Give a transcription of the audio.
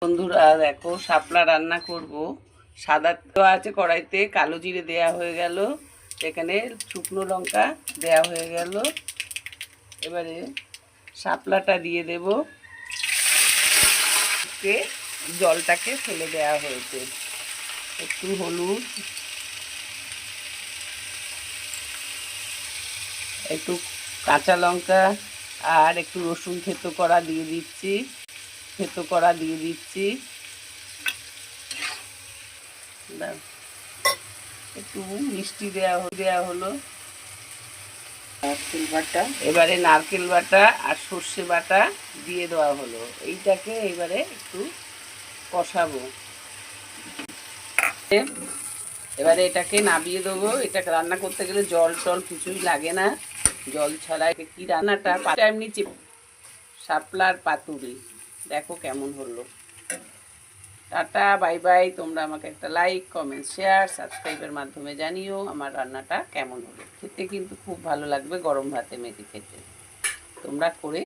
বন্ধুরা দেখো শাপলা রান্না করব। সাদা তো আছে কড়াইতে, কালো জিরে দেয়া হয়ে গেল, এখানে শুকনো লঙ্কা দেয়া হয়ে গেল। এবারে শাপলাটা দিয়ে দেব, জলটাকে ফেলে দেওয়া হয়েছে। একটু হলুদ, একটু কাঁচা লঙ্কা আর একটু রসুন থেতো করা দিয়ে দিচ্ছি। একটু মিষ্টি দেয়া হলো। নারকেল বাটা, এবারে নারকেল বাটা আর সর্ষে বাটা দিয়ে দেওয়া হলো। এইটাকে এবারে একটু কষাবো। এবারে এটাকে নামিয়ে দেবো। এটাকে রান্না করতে গেলে জল টল কিছুই লাগে না, জল ছাড়া কি রান্নাটা এমনি শাপলার পাতুরি। দেখো কেমন হলো। Tata, bye bye. তোমরা আমাকে একটা লাইক, কমেন্ট, শেয়ার, সাবস্ক্রাইবের মাধ্যমে জানিও আমার রান্নাটা কেমন হলো। খেতে কিন্তু খুব ভালো লাগবে, গরম ভাতে মেখে খেতে। তোমরা করে